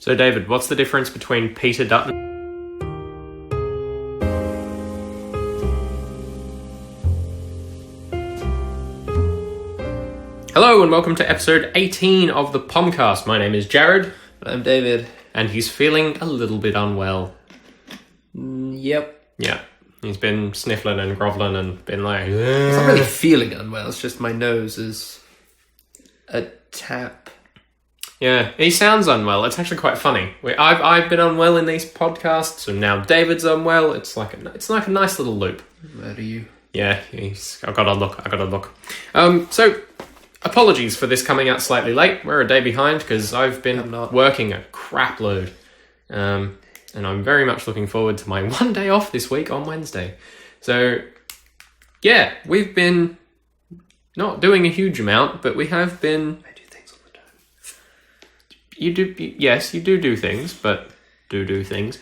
So, David, what's the difference between Peter Dutton? Hello and welcome to episode 18 of the Pomcast. My name is Jared. I'm David. And he's feeling a little bit unwell. Yep. Yeah. He's been sniffling and groveling and been like... It's not really feeling unwell, it's just my nose is a tap. Yeah, he sounds unwell. It's actually quite funny. I've been unwell in these podcasts, and now David's unwell. It's like a nice little loop. Where are you? Yeah, I gotta look. So, apologies for this coming out slightly late. We're a day behind because I've been working a crap load. And I'm very much looking forward to my one day off this week on Wednesday. So, yeah, we've been not doing a huge amount, but we have been... I do things all the time. You do things, but do things.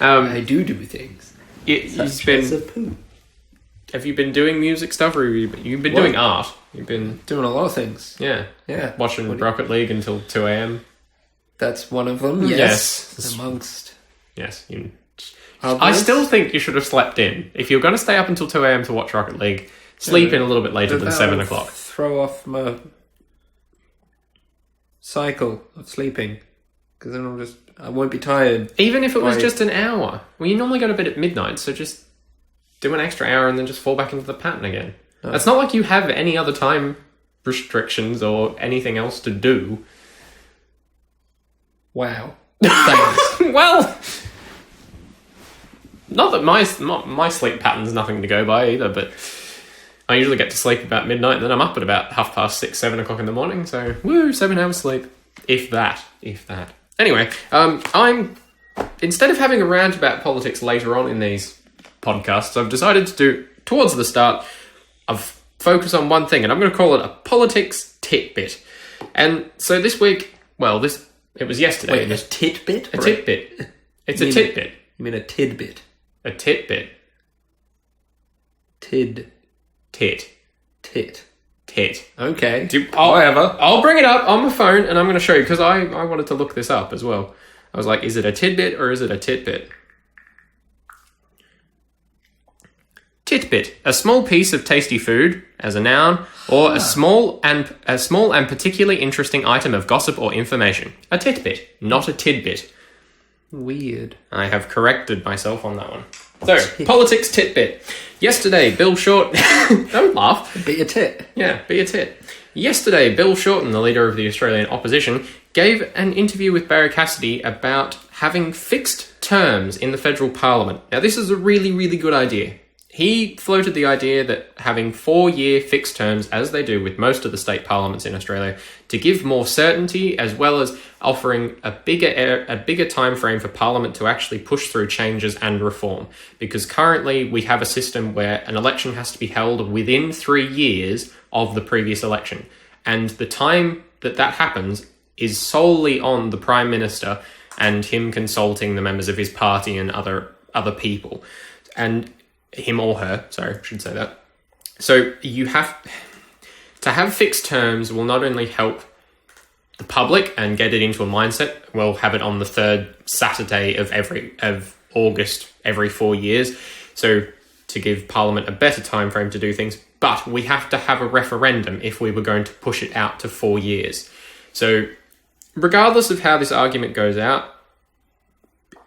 I do things. You've been... Have you been doing music stuff, or you've been doing art? You've been doing a lot of things. Yeah. Watching Rocket League until 2 a.m. That's one of them. Yes. Amongst. Yes. I still think you should have slept in. If you're going to stay up until 2 a.m. to watch Rocket League, sleep in a little bit later than 7 o'clock. Throw off my cycle of sleeping, because then I won't be tired. Even if it was just an hour. Well, you normally go to bed at midnight, so just do an extra hour and then just fall back into the pattern again. Oh. It's not like you have any other time restrictions or anything else to do. Wow. Thanks. Well, not that my sleep pattern's nothing to go by either, but I usually get to sleep about midnight and then I'm up at about 6:30, 7 o'clock in the morning, so 7 hours sleep. If that. Anyway, I'm instead of having a rant about politics later on in these podcasts, I've decided to do, towards the start, I've focused on one thing, and I'm going to call it a politics titbit. And so this week, it was yesterday. Wait, a titbit? A titbit. It's a titbit. You mean a tidbit? A titbit. Tit. Okay. Whatever. I'll bring it up on my phone and I'm going to show you, because I wanted to look this up as well. I was like, is it a tidbit or is it a titbit? Titbit, a small piece of tasty food, as a noun, or a small and particularly interesting item of gossip or information. A titbit, not a tidbit. Weird. I have corrected myself on that one. So, politics titbit. Yesterday, Bill Shorten... Don't laugh. Be a tit. Yeah, be a tit. Yesterday, Bill Shorten, the leader of the Australian opposition, gave an interview with Barry Cassidy about having fixed terms in the federal parliament. Now, this is a really, really good idea. He floated the idea that having 4-year fixed terms, as they do with most of the state parliaments in Australia, to give more certainty, as well as offering a bigger time frame for Parliament to actually push through changes and reform. Because currently we have a system where an election has to be held within 3 years of the previous election. And the time that happens is solely on the Prime Minister and him consulting the members of his party and other people. And him or her, sorry, I should say that. So you have to have fixed terms will not only help the public and get it into a mindset. We'll have it on the third Saturday of August every 4 years. So to give Parliament a better time frame to do things, but we have to have a referendum if we were going to push it out to 4 years. So regardless of how this argument goes out,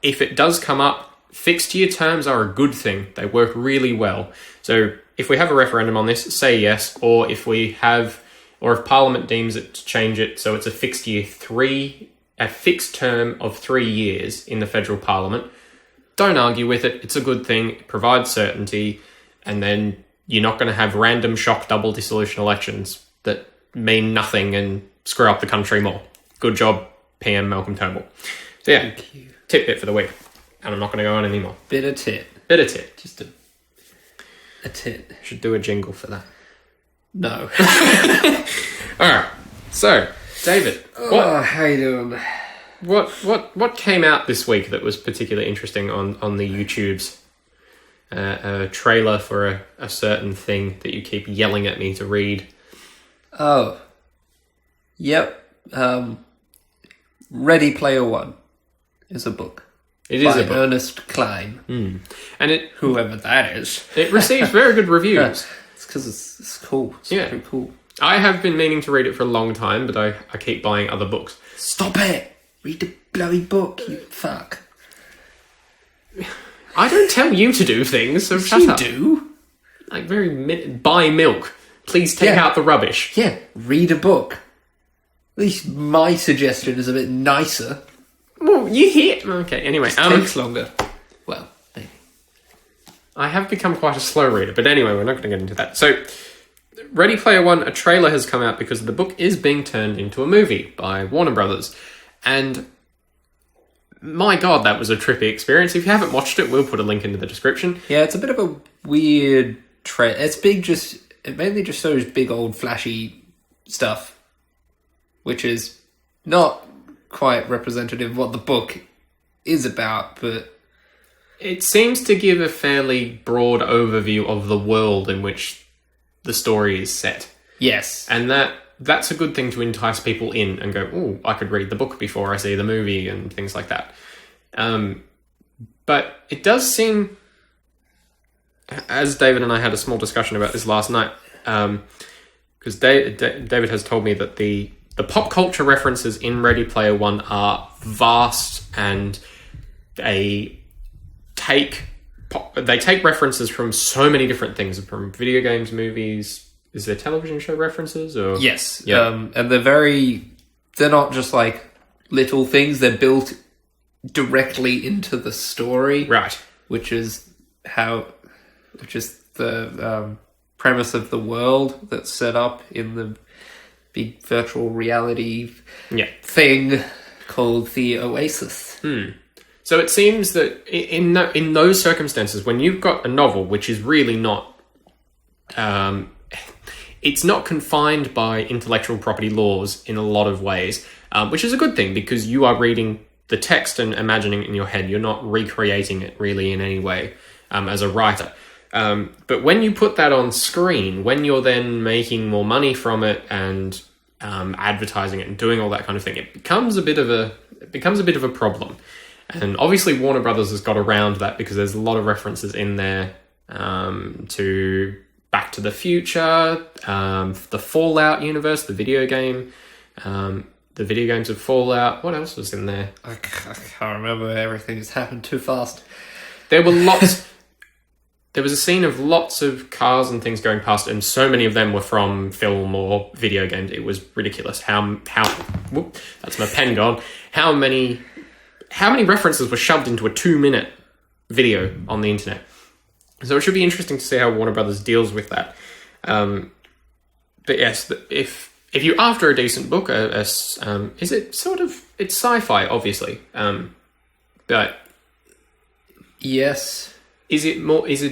if it does come up, fixed year terms are a good thing. They work really well. So if we have a referendum on this, say yes, or if Parliament deems it to change it so it's a fixed term of 3 years in the federal Parliament, don't argue with it. It's a good thing. It provides certainty, and then you're not going to have random shock double dissolution elections that mean nothing and screw up the country more. Good job, PM Malcolm Turnbull. So yeah, thank you. Titbit for the week. And I'm not going to go on anymore. Bit of tit. Just a tit. Should do a jingle for that. No. Alright. So, David. How you doing? What came out this week that was particularly interesting on the YouTubes? A trailer for a certain thing that you keep yelling at me to read. Oh. Yep. Ready Player One is a book. It is by a book. Ernest Cline. And Whoever that is. it receives very good reviews. It's because it's cool. It's Yeah. pretty cool. I have been meaning to read it for a long time, but I keep buying other books. Stop it! Read the bloody book, you fuck. I don't tell you to do things, so shut You up. do? Like buy milk. Please take Yeah. out the rubbish. Yeah, read a book. At least my suggestion is a bit nicer. Well, you hear... Okay, anyway. Takes longer. Well, maybe. I have become quite a slow reader, but anyway, we're not going to get into that. So, Ready Player One, a trailer has come out because the book is being turned into a movie by Warner Brothers. And my God, that was a trippy experience. If you haven't watched it, we'll put a link into the description. Yeah, it's a bit of a weird trailer. It mainly just shows big old flashy stuff, which is not quite representative of what the book is about, but It seems to give a fairly broad overview of the world in which the story is set. yes. And that's a good thing to entice people in and go, oh, I could read the book before I see the movie and things like that. But it does seem, as David and I had a small discussion about this last night, because David has told me that the pop culture references in Ready Player One are vast, and they take references from so many different things, from video games, movies. Is there television show references? Or Yes. Yeah. And they're not just like little things, they're built directly into the story. Right. Which is the premise of the world that's set up in the big virtual reality Yeah. thing called the Oasis. So it seems that in those circumstances, when you've got a novel which is really not, it's not confined by intellectual property laws in a lot of ways, which is a good thing because you are reading the text and imagining it in your head. You're not recreating it really in any way as a writer. But when you put that on screen, when you're then making more money from it and advertising it and doing all that kind of thing, it becomes a bit of a problem. And obviously Warner Brothers has got around that because there's a lot of references in there to Back to the Future, the Fallout universe, the video game, the video games of Fallout. What else was in there? I can't remember. Everything has happened too fast. There were lots... There was a scene of lots of cars and things going past, and so many of them were from film or video games. It was ridiculous. Whoop, that's my pen gone. How many references were shoved into a 2-minute video on the internet? So it should be interesting to see how Warner Brothers deals with that. But yes, if you're after a decent book, is it sort of, it's sci-fi, obviously, but Yes. is it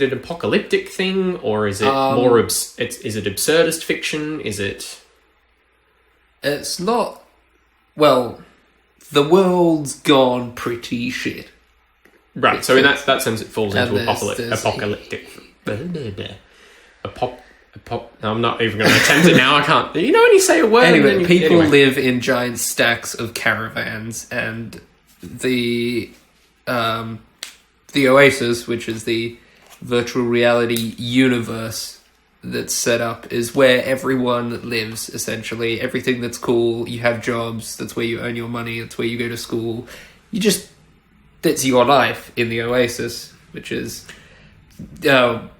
an apocalyptic thing, or is it more is it absurdist fiction? Is it? It's not... Well, the world's gone pretty shit. Right, so in that sense, it falls into there's- apocalyptic. No, I'm not even going to attempt it now. I can't. You know when you say a word, and then Anyway, people anyway. live in giant stacks of caravans, and the Oasis, which is the virtual reality universe that's set up, is where everyone lives, essentially. Everything that's cool, you have jobs, that's where you earn your money, that's where you go to school. That's your life in the Oasis, which is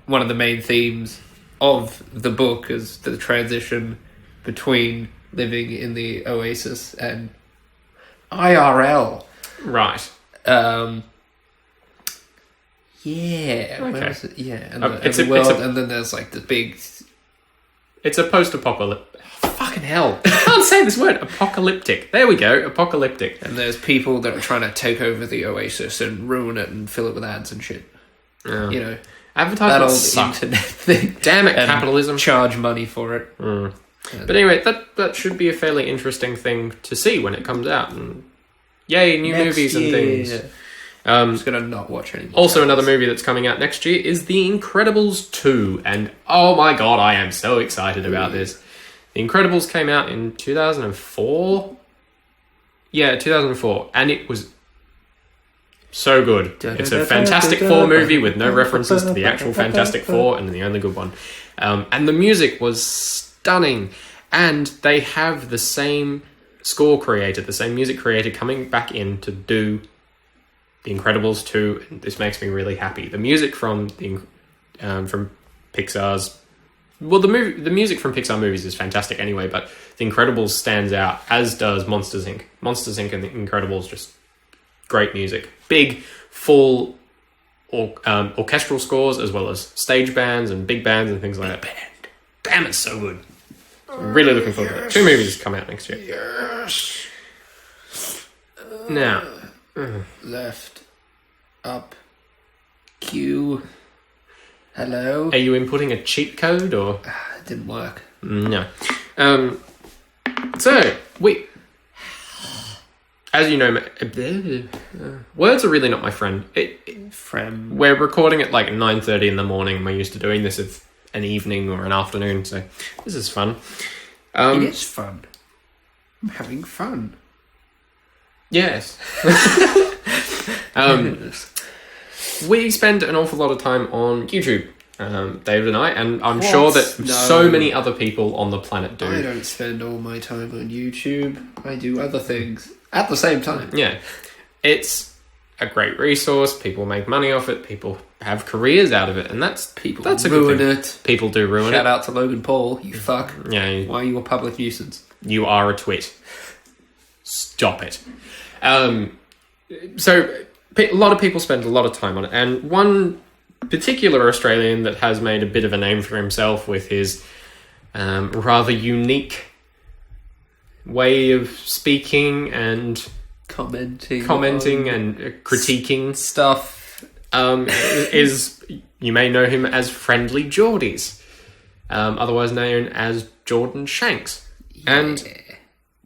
one of the main themes of the book, is the transition between living in the Oasis and IRL. Right. Yeah. Okay. Where was it? Yeah. And, and then there's like the big... It's a post-apocalyptic. Fucking hell! I can't say this word. Apocalyptic. There we go. Apocalyptic. And there's people that are trying to take over the Oasis and ruin it and fill it with ads and shit. Yeah. You know, that Advertisements old suck. internet thing. Damn it, And capitalism. charge money for it. But anyway, that should be a fairly interesting thing to see when it comes out. And yay, new Next movies and year. things. I'm just going to not watch any more. Also, another movie that's coming out next year is The Incredibles 2. And oh my god, I am so excited about this. The Incredibles came out in 2004. Yeah, 2004. And it was so good. It's a Fantastic Four movie with no references to the actual Fantastic Four and the only good one. And the music was stunning. And they have the same score creator, the same music creator coming back in to do The Incredibles 2. And this makes me really happy. The music from Pixar's... Well, the music from Pixar movies is fantastic anyway, but The Incredibles stands out, as does Monsters, Inc. Monsters, Inc. and The Incredibles, just great music. Big, full orchestral scores, as well as stage bands and big bands and things like that. Damn, it's so good. I'm really looking forward to it. 2 movies come out next year. Yes. Now. Left. Up. Q. Hello? Are you inputting a cheat code, or...? It didn't work. No. So, as you know, words are really not my friend. We're recording at like 9:30 in the morning, and we're used to doing this at an evening or an afternoon, so this is fun. It is fun. I'm having fun. Yes. We spend an awful lot of time on YouTube, David and I, and I'm sure that so many other people on the planet do. I don't spend all my time on YouTube. I do other things at the same time. Yeah. It's a great resource. People make money off it. People have careers out of it, and that's a good thing. People do ruin it. Shout out to Logan Paul, you fuck. Yeah. Why are you a public nuisance? You are a twit. Stop it. So... a lot of people spend a lot of time on it, and one particular Australian that has made a bit of a name for himself with his rather unique way of speaking and commenting and critiquing stuff is, you may know him as Friendly Geordies, otherwise known as Jordan Shanks. Yeah. And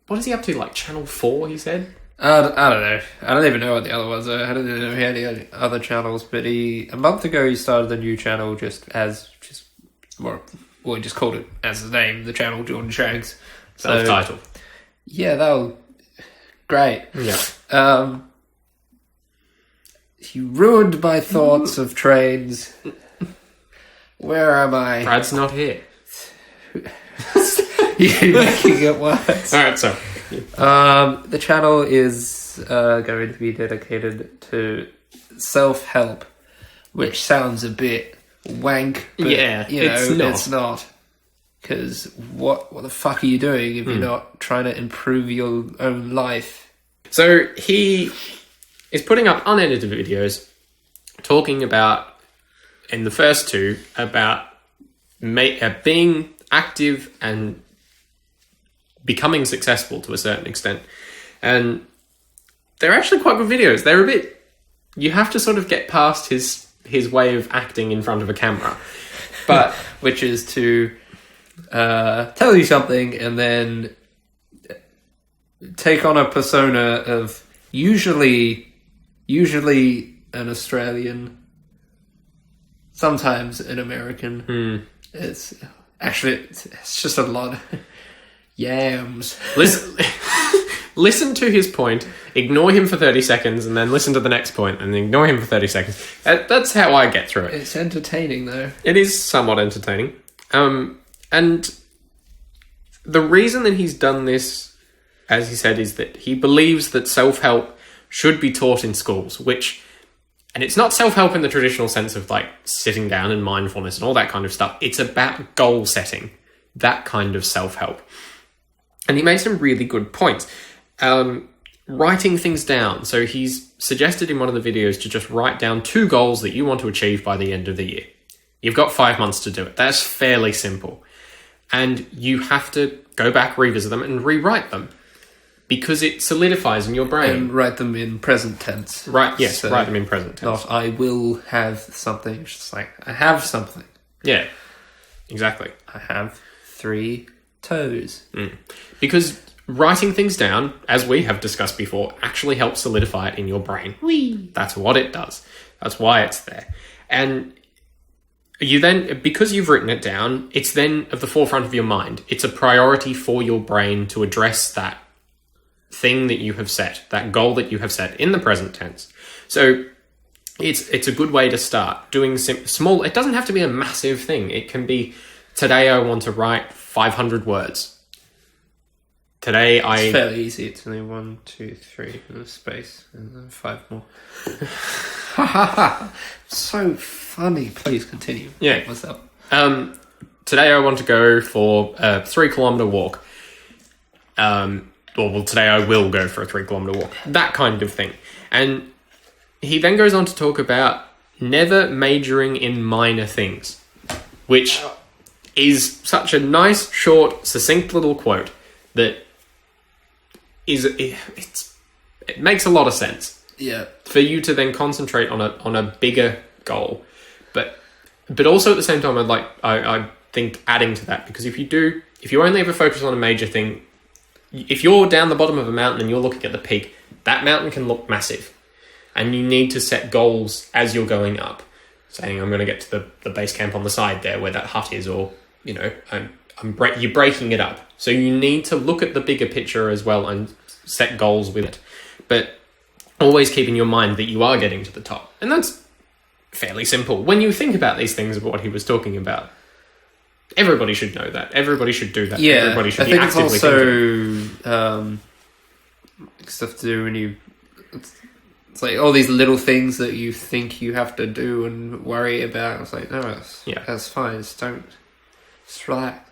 what is he up to, like Channel 4, he said? I don't know. I don't even know what the other ones are. I don't even know he had any other channels. But a month ago, he started a new channel he just called it as the name, the channel Jordan Shanks. Self-titled. Yeah, that was great. Yeah. He ruined my thoughts of trains. Where am I? Brad's not here. You're making it worse. Alright, so... the channel is going to be dedicated to self-help, which sounds a bit wank, but it's not. Because what the fuck are you doing if you're not trying to improve your own life? So he is putting up unedited videos talking about, in the first 2, about being active and becoming successful to a certain extent. And they're actually quite good videos. They're a bit... You have to sort of get past his way of acting in front of a camera. But... which is to tell you something and then take on a persona of usually an Australian, sometimes an American. It's just a lot... Yams. Listen to his point, ignore him for 30 seconds, and then listen to the next point, and ignore him for 30 seconds. That's how I get through it. It's entertaining, though. It is somewhat entertaining. And the reason that he's done this, as he said, is that he believes that self-help should be taught in schools, and it's not self-help in the traditional sense of, like, sitting down and mindfulness and all that kind of stuff. It's about goal setting, that kind of self-help. And he made some really good points. Writing things down. So he's suggested in one of the videos to just write down 2 goals that you want to achieve by the end of the year. You've got 5 months to do it. That's fairly simple. And you have to go back, revisit them, and rewrite them. Because it solidifies in your brain. And write them in present tense. Right, yes, so write them in present tense. Not, I will have something. It's just like, I have something. Yeah, exactly. I have 3 toes. Because writing things down, as we have discussed before, actually helps solidify it in your brain. Whee! That's what it does. That's why it's there. And you then, because you've written it down, it's then at the forefront of your mind. It's a priority for your brain to address that thing that you have set, that goal that you have set in the present tense. So it's a good way to start doing small. It doesn't have to be a massive thing. It can be, today I want to write 500 words. Today It's fairly easy. It's only 1, 2, 3 in a space, and then 5 more. So funny. Please continue. Yeah. What's up? Today I want to go for a 3-kilometer walk. Well, today I will go for a 3-kilometer walk. That kind of thing. And he then goes on to talk about never majoring in minor things, which is such a nice, short, succinct little quote that it makes a lot of sense. Yeah. For you to then concentrate on a bigger goal, but also at the same time, I think adding to that, because if you only ever focus on a major thing, if you're down the bottom of a mountain and you're looking at the peak, that mountain can look massive, and you need to set goals as you're going up, saying I'm going to get to the base camp on the side there where that hut is, or you're breaking it up. So you need to look at the bigger picture as well and set goals with it, but always keep in your mind that you are getting to the top. And that's fairly simple. When you think about these things, about what he was talking about, everybody should know that. Everybody should do that. Yeah, Everybody should I be think it's actively also stuff to do when you... It's like all these little things that you think you have to do and worry about. It's like, no, that's fine. Just relax.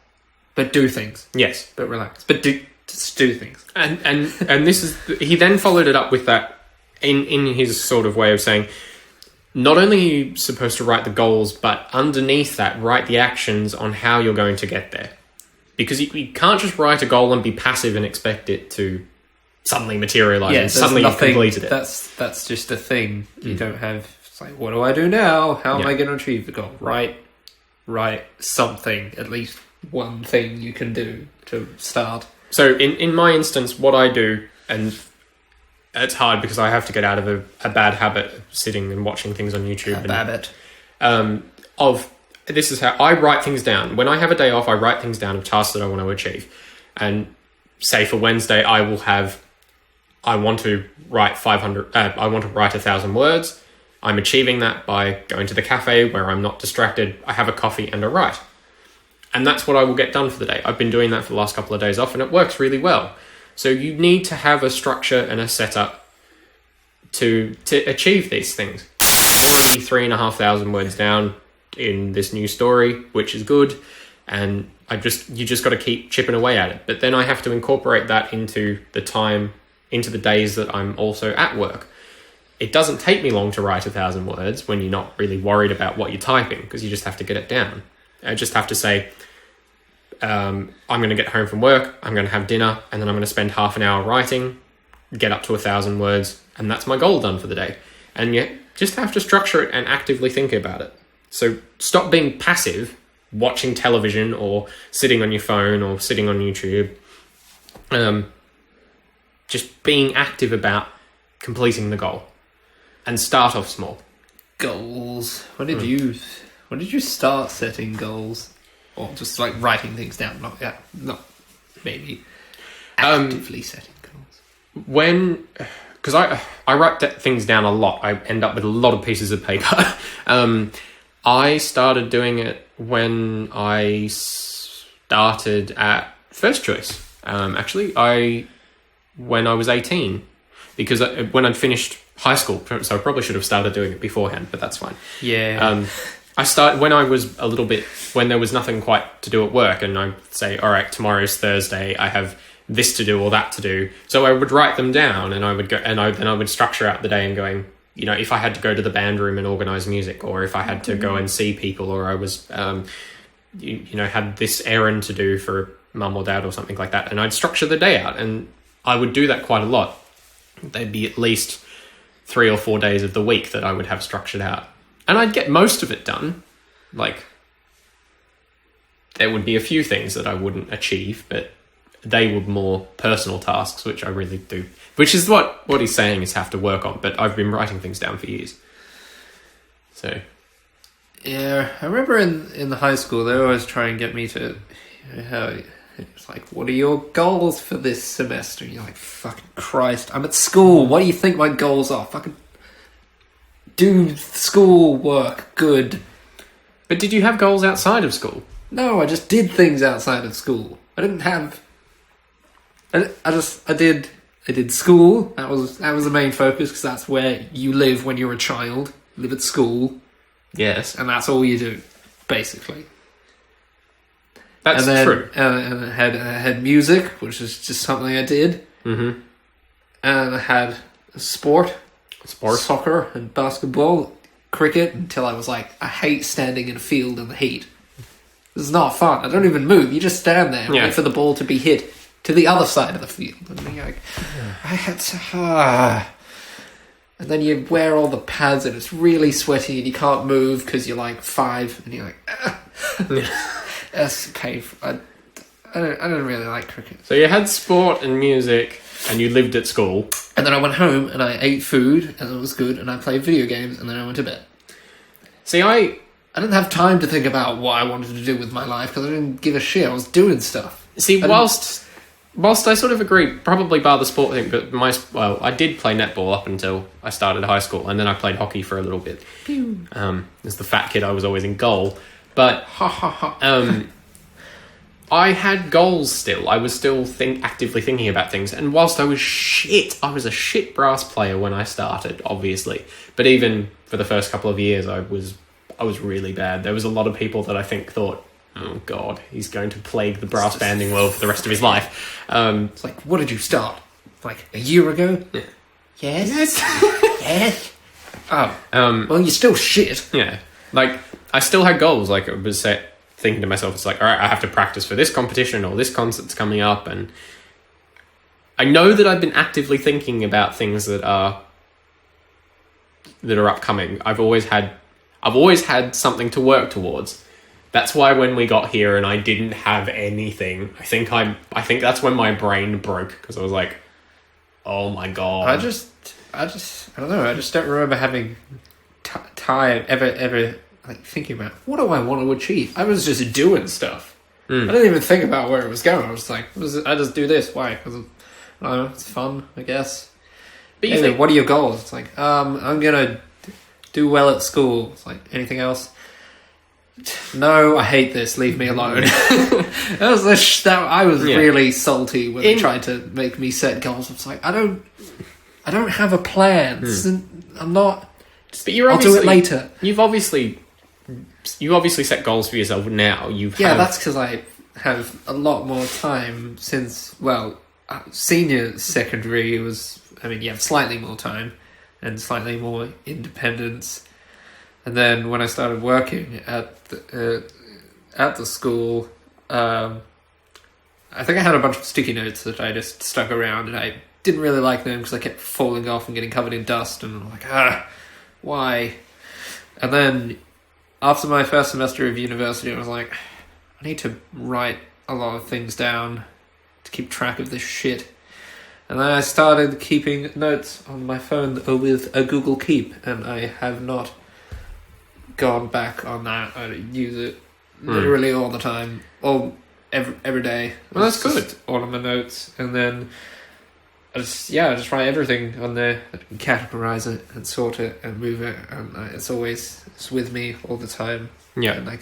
But do things. Yes. But relax. But just do things. And this is... He then followed it up with that in his sort of way of saying, not only are you supposed to write the goals, but underneath that, write the actions on how you're going to get there. Because you can't just write a goal and be passive and expect it to suddenly materialize and suddenly you've completed it. That's just a thing. You don't have... It's like, what do I do now? How am I going to achieve the goal? Write something, at least one thing you can do to start. So in my instance, what I do, and it's hard because I have to get out of a bad habit of sitting and watching things on YouTube. This is how I write things down. When I have a day off, I write things down of tasks that I want to achieve. And say for Wednesday, I want to write 500, I want to write 1,000 words. I'm achieving that by going to the cafe where I'm not distracted. I have a coffee and I write. And that's what I will get done for the day. I've been doing that for the last couple of days off and it works really well. So you need to have a structure and a setup to achieve these things. I'm already 3,500 words down in this new story, which is good. And you just got to keep chipping away at it. But then I have to incorporate that into the days that I'm also at work. It doesn't take me long to write 1,000 words when you're not really worried about what you're typing, because you just have to get it down. I just have to say, I'm going to get home from work, I'm going to have dinner, and then I'm going to spend half an hour writing, get up to 1,000 words, and that's my goal done for the day. And you just have to structure it and actively think about it. So stop being passive, watching television or sitting on your phone or sitting on YouTube. Just being active about completing the goal. And start off small. Goals. When did you start setting goals? Or just like writing things down? Not maybe actively setting goals. Because I write things down a lot. I end up with a lot of pieces of paper. I started doing it when I started at First Choice. When I was 18. Because when I'd finished high school, so I probably should have started doing it beforehand, but that's fine. Yeah. I started when I was when there was nothing quite to do at work, and I'd say, all right, tomorrow's Thursday, I have this to do or that to do. So I would write them down, and I would go, and then I would structure out the day and going, if I had to go to the band room and organize music, or if I had to go and see people, or I was, had this errand to do for mum or dad or something like that, and I'd structure the day out, and I would do that quite a lot. There'd be at least 3 or 4 days of the week that I would have structured out. And I'd get most of it done. Like, there would be a few things that I wouldn't achieve, but they were more personal tasks, which I really do. Which is what he's saying is have to work on, but I've been writing things down for years. So... Yeah, I remember in the high school, they always try and get me to... It's like, what are your goals for this semester? And you're like, fucking Christ, I'm at school. What do you think my goals are? Fucking do school work. Good. But did you have goals outside of school? No, I just did things outside of school. I didn't have... I did school. That was the main focus, because that's where you live when you're a child. You live at school. Yes. And that's all you do, basically. That's true. And I had music, which is just something I did. Mm-hmm. And I had sport, soccer and basketball, cricket, until I was like, I hate standing in a field in the heat. This is not fun. I don't even move. You just stand there and wait for the ball to be hit to the other side of the field. And then you're like, I had to... And then you wear all the pads and it's really sweaty and you can't move because you're like 5 and you're like... That's painful. I don't really like cricket. So you had sport and music and you lived at school. And then I went home and I ate food and it was good and I played video games and then I went to bed. See, I didn't have time to think about what I wanted to do with my life because I didn't give a shit. I was doing stuff. See, whilst I sort of agree, probably bar the sport thing, but I did play netball up until I started high school, and then I played hockey for a little bit. As the fat kid, I was always in goal. But I had goals still. I was still actively thinking about things, and whilst I was a shit brass player when I started, obviously. But even for the first couple of years, I was really bad. There was a lot of people that I think thought, oh God, he's going to plague the brass banding world for the rest of his life. It's like, what did you start? Like a year ago? Yeah. Yes. Yes. Oh. Well, you're still shit. Yeah. Like, I still had goals. Like, I was thinking to myself, it's like, all right, I have to practice for this competition or this concert's coming up, and I know that I've been actively thinking about things that are upcoming. I've always had something to work towards. That's why when we got here and I didn't have anything, I think that's when my brain broke, because I was like, oh my God. I don't know. I just don't remember having time ever like thinking about what do I want to achieve. I was just doing stuff. I didn't even think about where it was going. I was like, I just do this. Why? Because I don't know, it's fun, I guess. But anyway, what are your goals? It's like, I'm gonna do well at school. It's like, anything else? No, I hate this. Leave me alone. I was really salty when they tried to make me set goals. I was like, I don't have a plan. I'm not. But I'll do it later. You obviously set goals for yourself now. That's because I have a lot more time since senior secondary. You have slightly more time and slightly more independence. And then when I started working at the school, I think I had a bunch of sticky notes that I just stuck around, and I didn't really like them because I kept falling off and getting covered in dust, and I'm like, why? And then after my first semester of university, I was like, I need to write a lot of things down to keep track of this shit. And then I started keeping notes on my phone with a Google Keep, and I have not gone back on that. I use it literally all the time, every day. Well, that's good. All of my notes, and then I just write everything on there, categorize it, and sort it, and move it, and it's with me all the time. Yeah, and I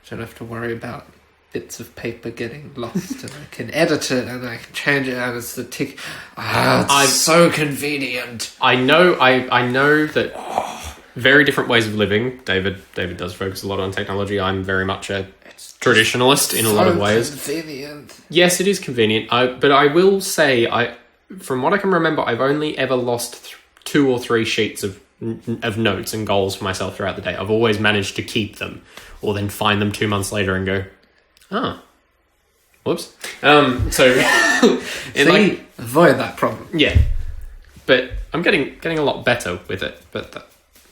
don't have to worry about bits of paper getting lost, and I can edit it, and I can change it, and it's the tick. It's so convenient. I know that. Very different ways of living. David does focus a lot on technology. I'm very much a traditionalist in a lot of ways. Convenient. Yes, it is convenient. But I will say, from what I can remember, I've only ever lost 2 or 3 sheets of notes and goals for myself throughout the day. I've always managed to keep them, or then find them 2 months later and go, whoops. Avoid that problem. Yeah, but I'm getting a lot better with it.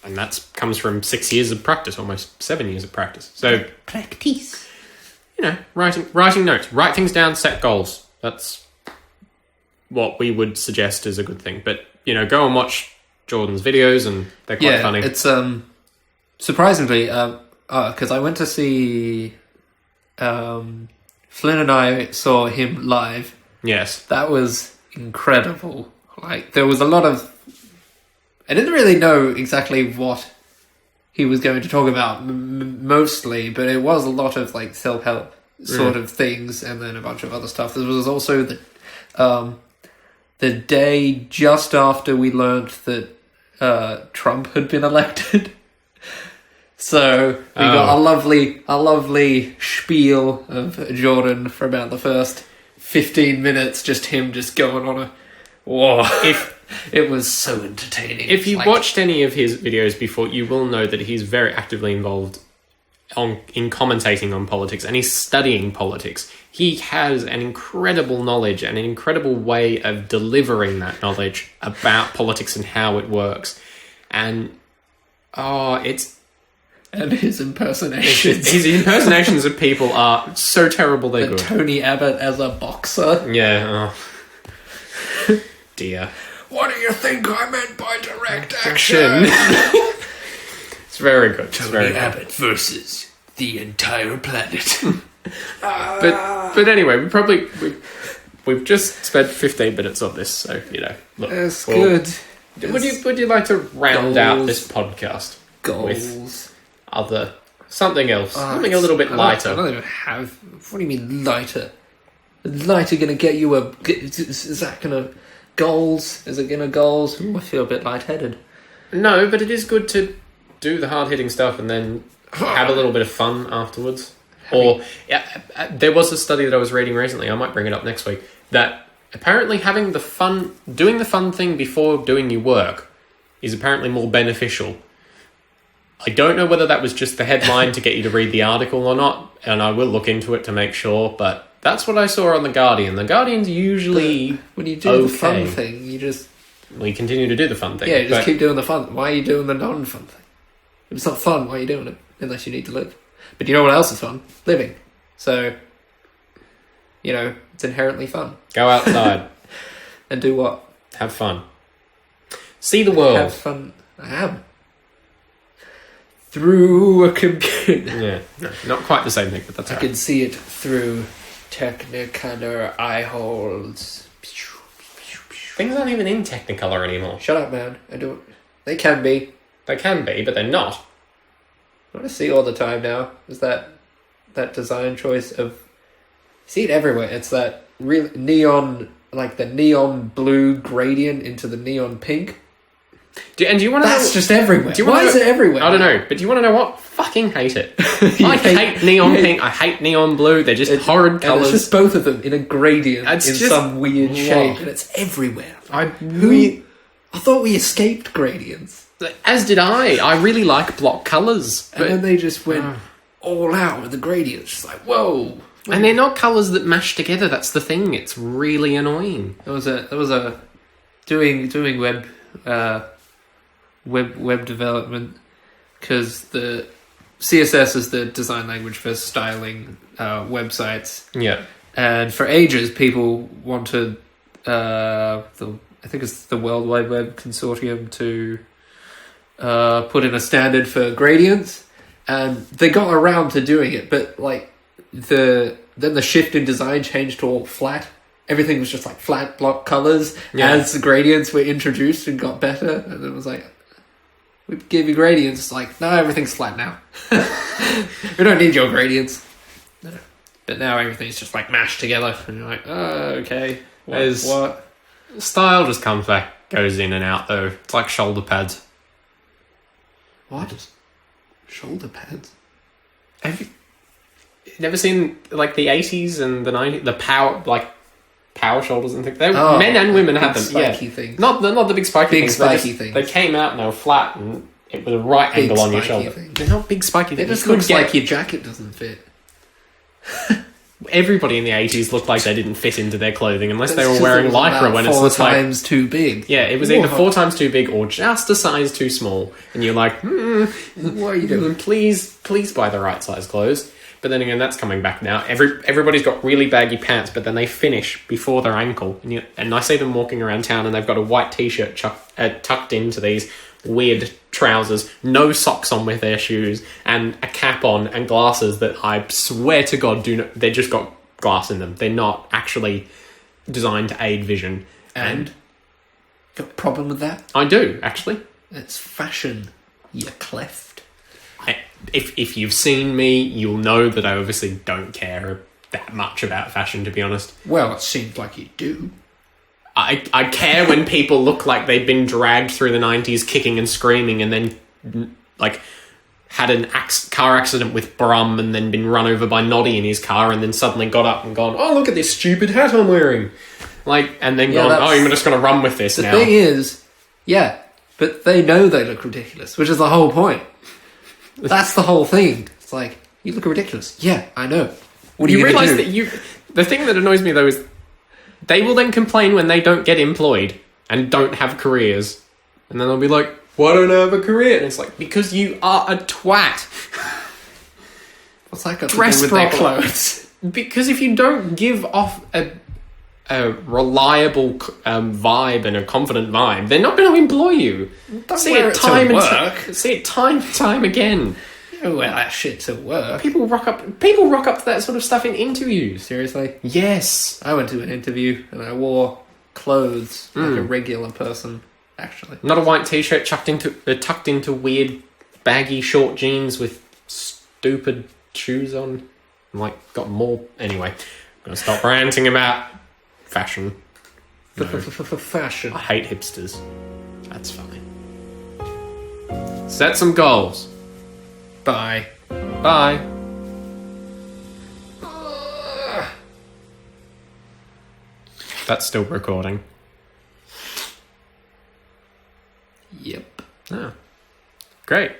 And that comes from 6 years of practice, almost 7 years of practice. So practice. Writing notes, write things down, set goals. That's what we would suggest is a good thing. But go and watch Jordan's videos, and they're quite funny. It's surprisingly because I went to see Flynn and I saw him live. Yes. That was incredible. Like, there was a lot of... I didn't really know exactly what he was going to talk about, mostly, but it was a lot of, like, self-help sort of things, and then a bunch of other stuff. There was also the day just after we learned that Trump had been elected. So we got a lovely spiel of Jordan for about the first 15 minutes, just him just going on a... Whoa. It was so entertaining. If you watched any of his videos before, you will know that he's very actively involved in commentating on politics, and he's studying politics. He has an incredible knowledge and an incredible way of delivering that knowledge about politics and how it works. And and his impersonations. His impersonations of people are so terrible they're good. Tony Abbott as a boxer. Yeah. Oh. Dear. What do you think I meant by direct action? It's very good. Tony Abbott versus the entire planet. But anyway, we've just spent 15 minutes on this, so look. That's good. Would you like to round out this podcast with something else, something a little bit lighter? I don't even have. What do you mean lighter? Is lighter going to get you a? Is that going to goals? Is it going to goals? Ooh, I feel a bit lightheaded. No, but it is good to do the hard hitting stuff and then have a little bit of fun afterwards. There was a study that I was reading recently. I might bring it up next week. That apparently doing the fun thing before doing your work is apparently more beneficial. I don't know whether that was just the headline to get you to read the article or not, and I will look into it to make sure, but that's what I saw on The Guardian. The Guardian's usually when you do the fun thing, we continue to do the fun thing. Yeah, just keep doing the fun. Why are you doing the non-fun thing? If it's not fun, why are you doing it? Unless you need to live. But you know what else is fun? Living. So, it's inherently fun. Go outside. And do what? Have fun. See the world. Have fun. I am. Through a computer. Yeah, no, not quite the same thing, but that's I can see it through Technicolor eye holes. Things aren't even in Technicolor anymore. Shut up, man. I don't. They can be. They can be, but they're not. What I see all the time now is that design choice of... See it everywhere. It's that real neon, like the neon blue gradient into the neon pink. Do you want to That's just everywhere. Why is it everywhere? I don't know, but do you want to know what? Fucking hate it. I hate neon pink. I hate neon blue. They're just horrid colours. It's just both of them in a gradient some weird shape, and it's everywhere. I thought we escaped gradients. As did I. I really like block colours. And then they just went all out with the gradients. Just like, whoa. And they're not colours that mash together. That's the thing. It's really annoying. There was a doing web development, because the CSS is the design language for styling websites. Yeah. And for ages, people wanted I think it's the World Wide Web Consortium to put in a standard for gradients, and they got around to doing it, but like then the shift in design changed to all flat. Everything was just like flat block colors as the gradients were introduced and got better, and it was like, we give you gradients. It's like, no, everything's flat now. We don't need your gradients. No. But now everything's just like mashed together, and you're like, oh, okay. What? Style just comes back, goes in and out though. It's like shoulder pads. What? Shoulder pads? Have you never seen like the 80s and the 90s? The power shoulders and things. Men and women have them. Spiky things. Not the big spiky things. Spiky things. They came out and they were flat and it was a right big angle on your shoulder. Things. They're not big spiky things. It just looks like your jacket doesn't fit. Everybody in the 80s looked like they didn't fit into their clothing unless they were wearing lycra when it's just 4 times too big. Yeah, it was either 4 times too big or just a size too small. And you're like, what are you doing? Please buy the right size clothes. But then again, that's coming back now. Everybody's got really baggy pants, but then they finish before their ankle. And I see them walking around town and they've got a white t-shirt tucked into these weird trousers, no socks on with their shoes, and a cap on and glasses that I swear to God they've just got glass in them. They're not actually designed to aid vision. And got a problem with that? I do, actually. It's fashion, you cleft. If you've seen me, you'll know that I obviously don't care that much about fashion, to be honest. Well, it seems like you do. I care when people look like they've been dragged through the 90s kicking and screaming and then, like, had an car accident with Brum and then been run over by Noddy in his car and then suddenly got up and gone, oh, look at this stupid hat I'm wearing. Like, and then gone, oh, you're just going to run with this now. The thing is, yeah, but they know they look ridiculous, which is the whole point. That's the whole thing. It's like, you look ridiculous. Yeah, I know. What are you realise do? that the thing that annoys me, though, is they will then complain when they don't get employed and don't have careers. And then they'll be like, why don't I have a career? And it's like, because you are a twat. What's that got to Dress do with their clothes? Because if you don't give off a reliable vibe and a confident vibe, they're not going to employ you. See it time and time again. Oh, well, that shit to work. People rock up to that sort of stuff in interviews. Seriously? Yes. I went to an interview and I wore clothes like a regular person, actually. Not a white t-shirt tucked into weird baggy short jeans with stupid shoes on. Like, got more... Anyway, I'm going to stop ranting about fashion. No. Fashion. I hate hipsters. That's fine. Set some goals. Bye. Bye. That's still recording. Yep. Oh. Great.